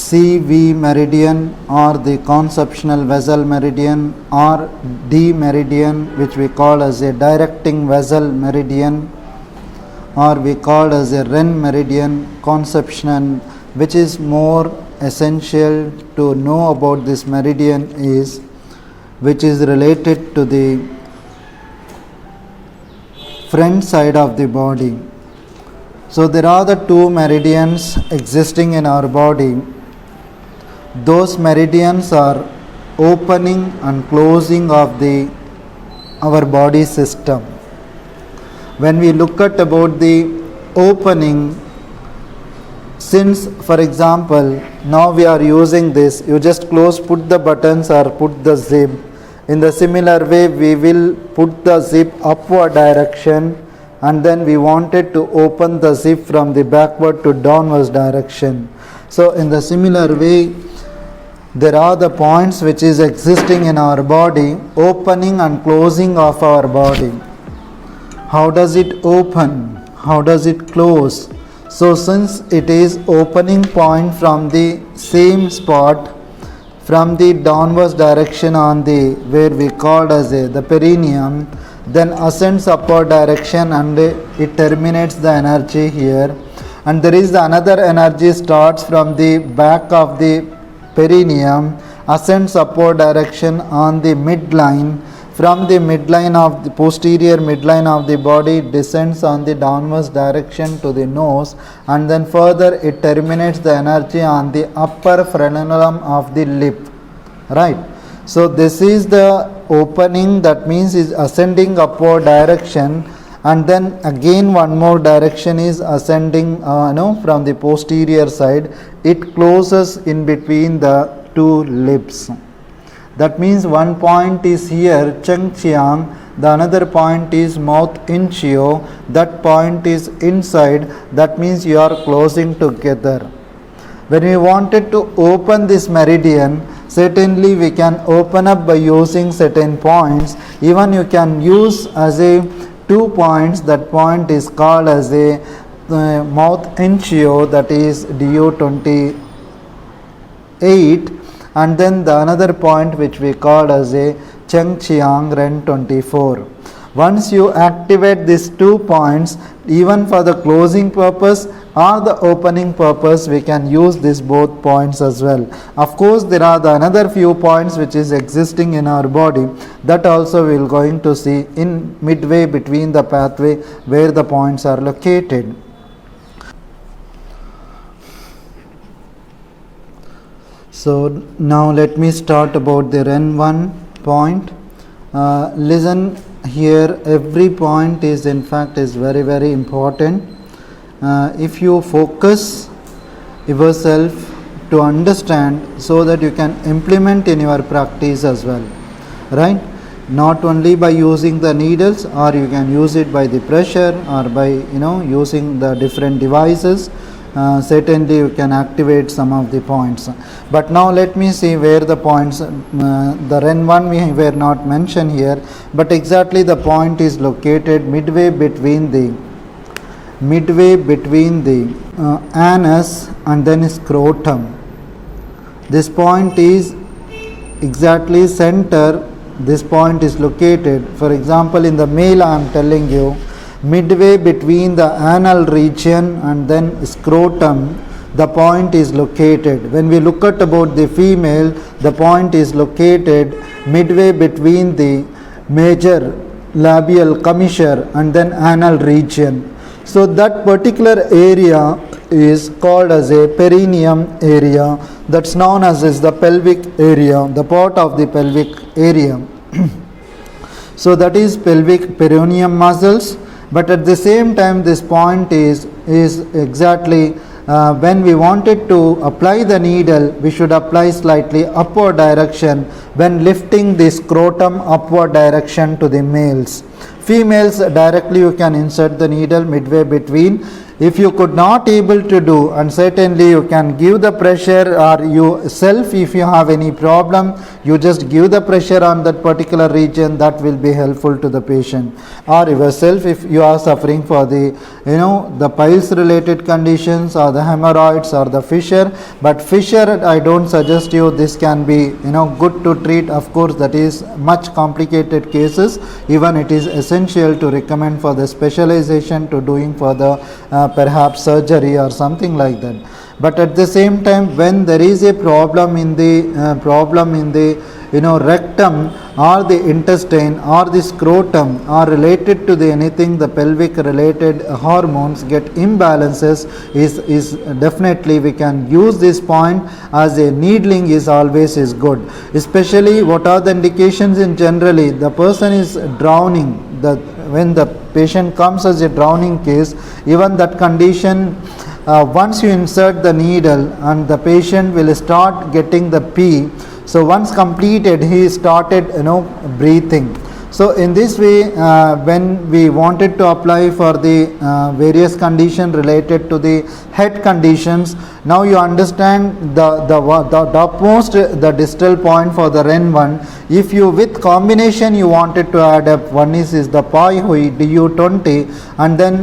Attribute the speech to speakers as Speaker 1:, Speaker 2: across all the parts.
Speaker 1: CV meridian or the conceptional vessel meridian, or D meridian, which we call as a directing vessel meridian, or we call as a REN meridian, conception. Which is more essential to know about this meridian is which is related to the front side of the body. So there are the two meridians existing in our body. Those meridians are opening and closing of our body system. When we look at about the opening, since for example now we are using this, you just put the buttons or put the zip. In the similar way we will put the zip upward direction, and then we wanted to open the zip from the backward to downwards direction. So in the similar way, there are the points which is existing in our body, opening and closing of our body. How does it open? How does it close? So since it is opening point from the same spot, from the downwards direction on the where we called as the perineum, then ascends upward direction and it terminates the energy here. And there is another energy starts from the back of the perineum, ascends upward direction on the midline. From the midline of the posterior midline of the body, descends on the downwards direction to the nose, and then further it terminates the energy on the upper frenulum of the lip. Right. So this is the opening, that means is ascending upward direction, and then again one more direction is ascending from the posterior side. It closes in between the two lips. That means one point is here Chengqiang, the another point is mouth inchio, that point is inside, that means you are closing together. When we wanted to open this meridian, certainly we can open up by using certain points. Even you can use as a 2 points, that point is called as a mouth inchio, that is DU28, and then the another point which we call as a Chengqiang Ren 24. Once you activate these 2 points, even for the closing purpose or the opening purpose, we can use these both points as well. Of course, there are the another few points which is existing in our body, that also we will going to see in midway between the pathway where the points are located. So now let me start about the REN1 point. Listen here, every point is in fact is very very important. If you focus yourself to understand, so that you can implement in your practice as well, right? Not only by using the needles, or you can use it by the pressure, or by using the different devices. Certainly you can activate some of the points. But now let me see where the points, the REN1 we were not mentioned here, but exactly the point is located midway between the anus and then scrotum. This point is exactly center, this point is located. For example, in the male I am telling you, midway between the anal region and then scrotum, the point is located. When we look at about the female, the point is located midway between the major labial commissure and then anal region. So that particular area is called as a perineum area, that's known as the pelvic area, the part of the pelvic area. So that is pelvic perineum muscles. But at the same time, this point is exactly when we wanted to apply the needle, we should apply slightly upward direction when lifting the scrotum upward direction to the males. Females, directly you can insert the needle midway between If you could not able to do, and certainly you can give the pressure, or you self, if you have any problem, you just give the pressure on that particular region, that will be helpful to the patient. Or yourself, if you are suffering for the the piles related conditions or the hemorrhoids or the fissure, but fissure I don't suggest you, this can be good to treat. Of course, that is much complicated cases, even it is essential to recommend for the specialization to doing for the perhaps surgery or something like that. But at the same time, when there is a problem in the rectum or the intestine or the scrotum, or related to the anything, the pelvic related hormones get imbalances, is definitely we can use this point as a needling is always is good. Especially what are the indications in generally, the person is drowning, when the patient comes as a drowning case, even that condition, once you insert the needle and the patient will start getting the pee. So once completed, he started breathing. So in this way, when we wanted to apply for the various conditions related to the head conditions, now you understand the topmost, the distal point for the REN1. If you with combination you wanted to add up, one is the pi hui du20, and then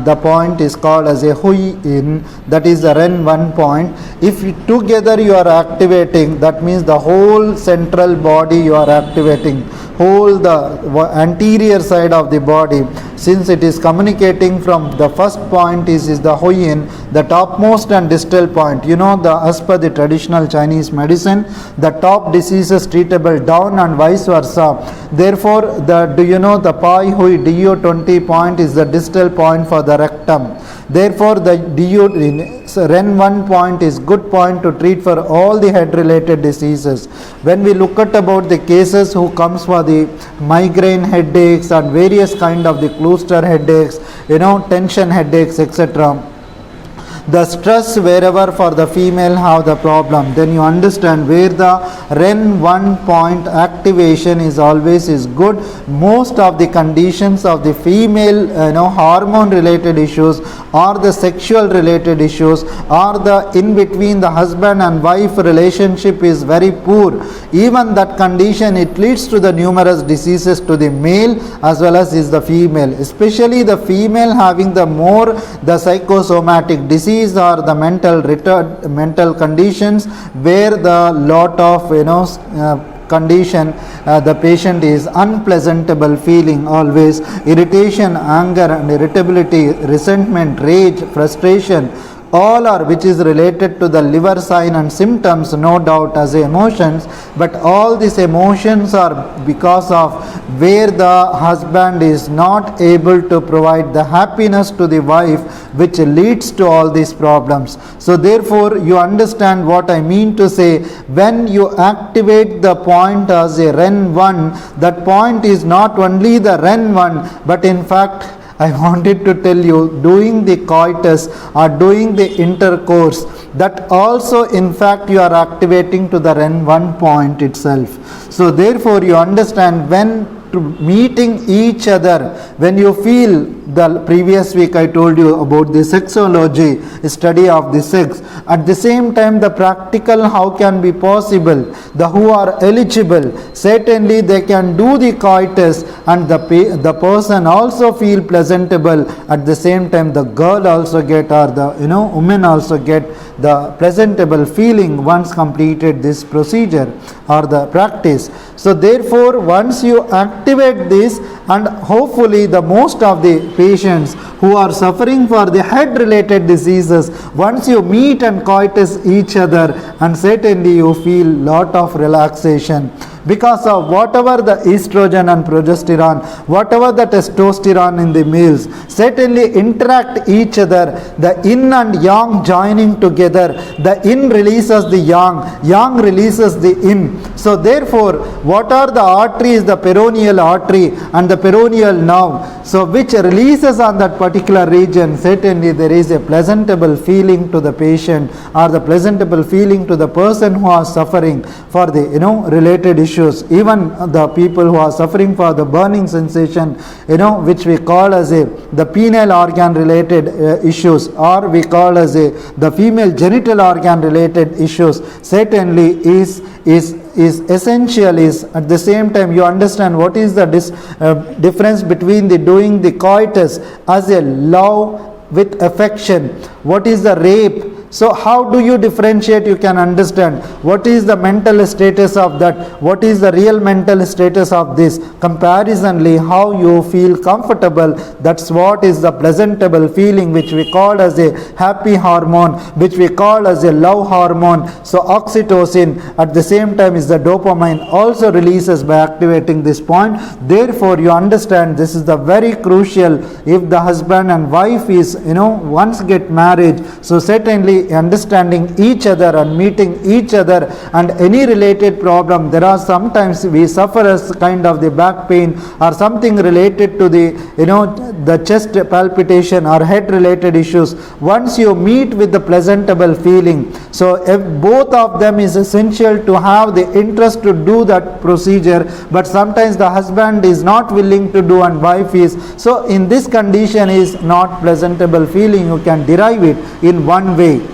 Speaker 1: the point is called as a hui in, that is the REN1 point. If you together you are activating, that means the whole central body you are activating, whole the anterior side of the body, since it is communicating from the first point is the huyin, the topmost and distal point. As per the traditional Chinese medicine, the top disease is treatable down and vice versa. Therefore, the pi hui du20 point is the distal point for the rectum. Therefore, the REN1 point is good point to treat for all the head related diseases. When we look at about the cases who comes for the migraine headaches and various kind of the cluster headaches, tension headaches, etc., the stress wherever for the female have the problem, then you understand where the REN1 point activation is always is good. Most of the conditions of the female hormone related issues or the sexual related issues or the in between the husband and wife relationship is very poor, even that condition, it leads to the numerous diseases to the male as well as is the female, especially the female having the more the psychosomatic disease or the mental conditions, where the lot of condition, the patient is unpleasantable feeling always, irritation, anger and irritability, resentment, rage, frustration, all are which is related to the liver sign and symptoms, no doubt as emotions, but all these emotions are because of where the husband is not able to provide the happiness to the wife, which leads to all these problems. So therefore you understand what I mean to say, when you activate the point as a REN1, that point is not only the REN1, but in fact I wanted to tell you, doing the coitus or doing the intercourse, that also in fact you are activating to the REN1 point itself. So therefore you understand, when to meeting each other, when you feel, the previous week I told you about the sexology, study of the sex, at the same time the practical how can be possible, the who are eligible, certainly they can do the coitus and the person also feel pleasantable, at the same time the girl also get, or the women also get the pleasantable feeling once completed this procedure or the practice. So therefore once you activate this, and hopefully the most of the patients who are suffering for the head related diseases, once you meet and coitus each other, and certainly you feel lot of relaxation, because of whatever the estrogen and progesterone, whatever the testosterone in the males, certainly interact each other, the yin and yang joining together, the yin releases the yang releases the yin. So therefore what are the arteries, the peroneal artery and the peroneal nerve, so which releases on that particular region, certainly there is a pleasantable feeling to the patient or the pleasantable feeling to the person who are suffering for the related issues, even the people who are suffering for the burning sensation, which we call as the penile organ related issues, or we call as the female genital organ related issues, certainly is essential. Is at the same time you understand what is the difference between the doing the coitus as a love with affection, what is the rape. So how do you differentiate? You can understand what is the mental status of that, what is the real mental status of this. Comparisonly, how you feel comfortable, that's what is the pleasantable feeling, which we call as a happy hormone, which we call as a love hormone. So oxytocin at the same time is the dopamine also releases by activating this point. Therefore you understand this is the very crucial. If the husband and wife is once get married, so certainly understanding each other and meeting each other, and any related problem, there are sometimes we suffer as kind of the back pain or something related to the chest palpitation or head related issues. Once you meet with the pleasantable feeling, so if both of them is essential to have the interest to do that procedure, but sometimes the husband is not willing to do and wife is, so in this condition is not pleasantable feeling, you can derive it in one way.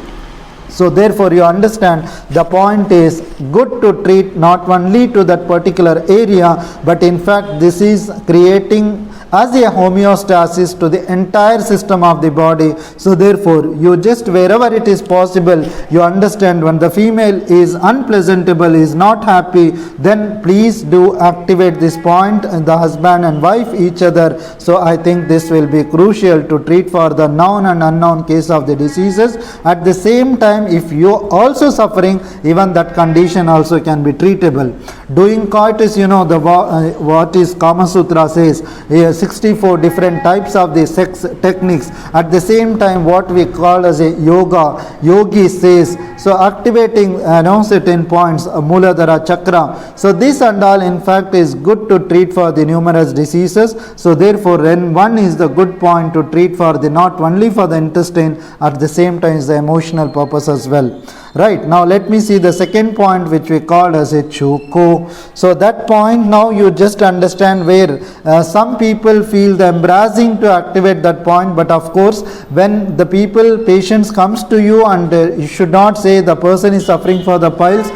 Speaker 1: So therefore you understand the point is good to treat not only to that particular area, but in fact this is creating as a homeostasis to the entire system of the body. So therefore you just wherever it is possible, you understand when the female is unpleasantable, is not happy, then please do activate this point, the husband and wife each other. So I think this will be crucial to treat for the known and unknown case of the diseases. At the same time, if you also suffering, even that condition also can be treatable. Doing coitus, what is Kama Sutra says, 64 different types of the sex techniques. At the same time, what we call as a yogi says, so activating certain points, Muladhara chakra. So this and all in fact is good to treat for the numerous diseases. So therefore when one is the good point to treat for the not only for the intestine, at the same time is the emotional purpose as well. Right, now let me see the second point which we called as a chuko. So that point now you just understand where some people feel the embarrassing to activate that point, but of course when the patients comes to you, and you should not say the person is suffering for the piles,